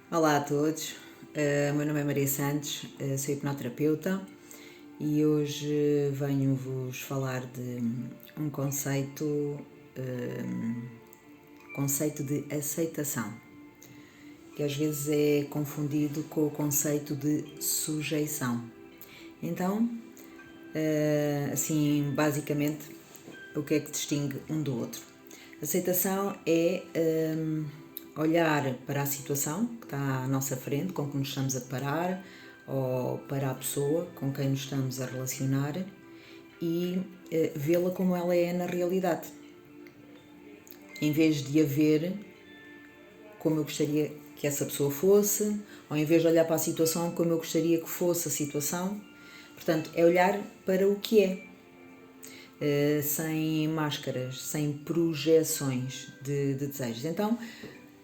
Olá a todos, meu nome é Maria Santos, sou hipnoterapeuta e hoje venho-vos falar de um conceito de aceitação, que às vezes é confundido com o conceito de sujeição. Então, assim, basicamente, o que é que distingue um do outro? Aceitação é olhar para a situação que está à nossa frente, com que nos estamos a deparar, ou para a pessoa com quem nos estamos a relacionar e vê-la como ela é na realidade. Em vez de a ver como eu gostaria que essa pessoa fosse, ou em vez de olhar para a situação como eu gostaria que fosse a situação. Portanto, é olhar para o que é, sem máscaras, sem projeções de desejos. Então,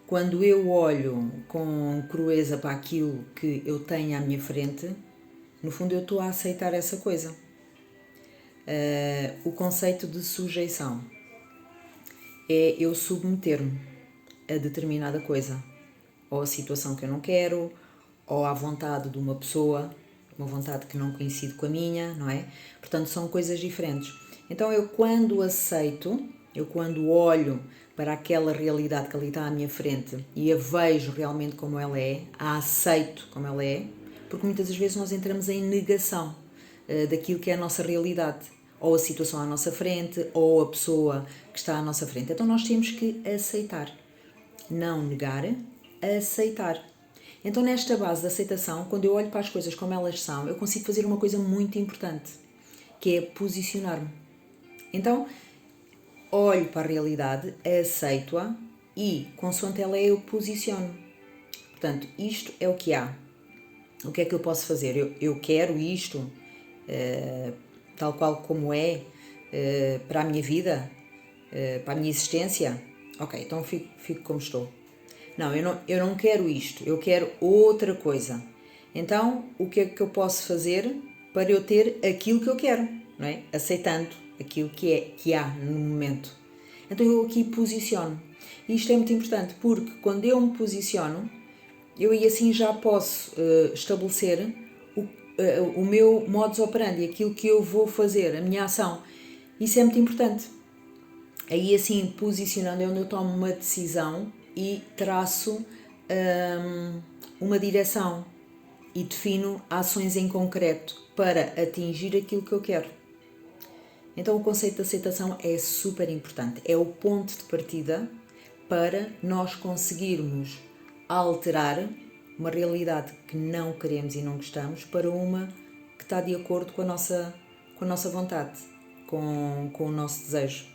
quando eu olho com crueza para aquilo que eu tenho à minha frente, no fundo eu estou a aceitar essa coisa. O conceito de sujeição é eu submeter-me a determinada coisa, ou a situação que eu não quero, ou à vontade de uma pessoa, uma vontade que não coincide com a minha, não é? Portanto, são coisas diferentes. Então, eu quando aceito, eu quando olho para aquela realidade que ali está à minha frente e a vejo realmente como ela é, a aceito como ela é, porque muitas das vezes nós entramos em negação daquilo que é a nossa realidade, ou a situação à nossa frente, ou a pessoa que está à nossa frente. Então nós temos que aceitar, não negar, aceitar. Então nesta base de aceitação, quando eu olho para as coisas como elas são, eu consigo fazer uma coisa muito importante, que é posicionar-me. Então, olho para a realidade, aceito-a e, consoante ela é, eu posiciono. Portanto, isto é o que há. O que é que eu posso fazer? Eu quero isto, tal qual como é, para a minha vida, para a minha existência. Ok, então fico como estou. Não, eu não quero isto, eu quero outra coisa. Então, o que é que eu posso fazer para eu ter aquilo que eu quero, não é? Aceitando aquilo que há no momento. Então eu aqui posiciono. E isto é muito importante porque quando eu me posiciono, eu aí assim já posso estabelecer o meu modus operandi, aquilo que eu vou fazer, a minha ação. Isso é muito importante. Aí assim, posicionando é onde eu tomo uma decisão e traço uma direção e defino ações em concreto para atingir aquilo que eu quero. Então o conceito de aceitação é super importante, é o ponto de partida para nós conseguirmos alterar uma realidade que não queremos e não gostamos para uma que está de acordo com a nossa vontade, com o nosso desejo.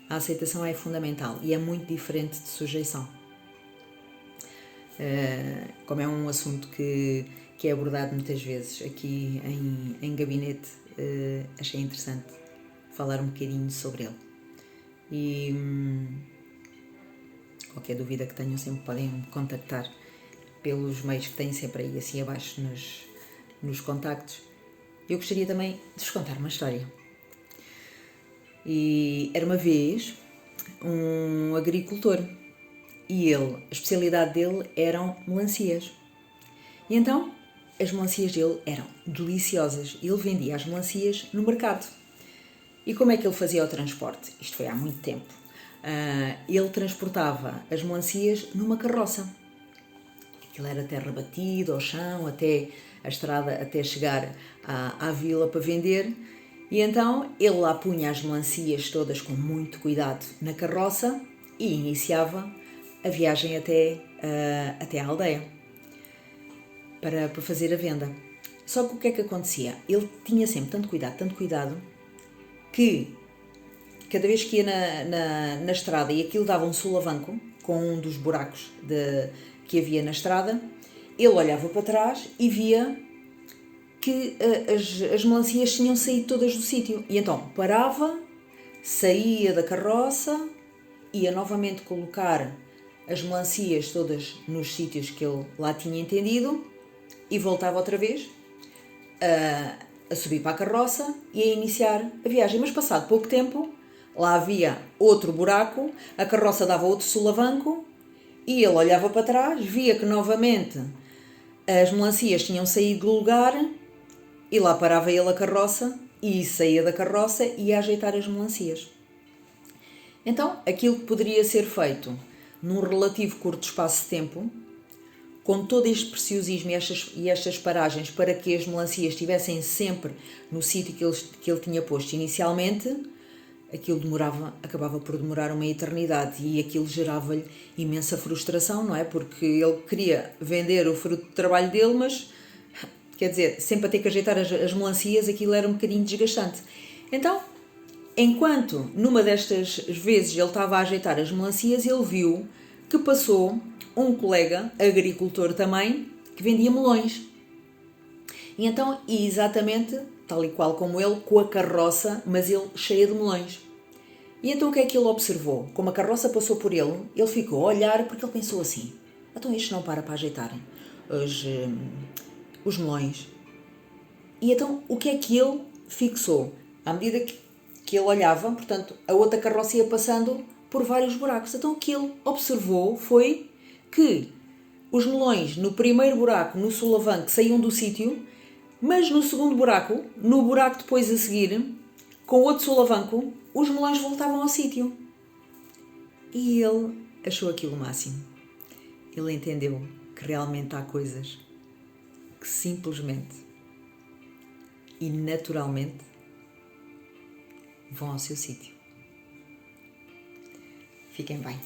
A aceitação é fundamental e é muito diferente de sujeição. Como é um assunto que é abordado muitas vezes aqui em gabinete, achei interessante falar um bocadinho sobre ele. E qualquer dúvida que tenham sempre podem me contactar pelos meios que têm sempre aí assim abaixo nos contactos. Eu gostaria também de vos contar uma história. E era uma vez um agricultor e a especialidade dele eram melancias. E então as melancias dele eram deliciosas. Ele vendia as melancias no mercado. E como é que ele fazia o transporte? Isto foi há muito tempo. Ele transportava as melancias numa carroça. Aquilo era terra batida, ao chão, até a estrada, até chegar à vila para vender. E então ele lá punha as melancias todas com muito cuidado na carroça e iniciava a viagem até à aldeia para fazer a venda. Só que o que é que acontecia? Ele tinha sempre tanto cuidado, que cada vez que ia na estrada e aquilo dava um solavanco com um dos buracos que havia na estrada, ele olhava para trás e via que as melancias tinham saído todas do sítio. E então parava, saía da carroça, ia novamente colocar as melancias todas nos sítios que ele lá tinha entendido e voltava outra vez a subir para a carroça e a iniciar a viagem. Mas passado pouco tempo, lá havia outro buraco, a carroça dava outro solavanco E ele olhava para trás, via que novamente as melancias tinham saído do lugar e lá parava ele a carroça e saía da carroça e ia ajeitar as melancias. Então, aquilo que poderia ser feito num relativo curto espaço de tempo, com todo este preciosismo e estas paragens para que as melancias estivessem sempre no sítio que ele tinha posto inicialmente, aquilo acabava por demorar uma eternidade e aquilo gerava-lhe imensa frustração, não é? Porque ele queria vender o fruto do trabalho dele, mas, quer dizer, sempre a ter que ajeitar as melancias, aquilo era um bocadinho desgastante. Então, enquanto numa destas vezes ele estava a ajeitar as melancias, ele viu que passou um colega, agricultor também, que vendia melões. E então, exatamente, tal e qual como ele, com a carroça, mas ele cheia de melões. E então o que é que ele observou? Como a carroça passou por ele, ele ficou a olhar porque ele pensou assim, então isto não para ajeitarem os melões. E então o que é que ele fixou? À medida que ele olhava, portanto, a outra carroça ia passando por vários buracos. Então o que ele observou foi que os melões no primeiro buraco, no solavanco, saíam do sítio, mas no segundo buraco, no buraco depois a seguir, com outro solavanco, os melões voltavam ao sítio. E ele achou aquilo o máximo. Ele entendeu que realmente há coisas que simplesmente e naturalmente vão ao seu sítio. Fiquem bem.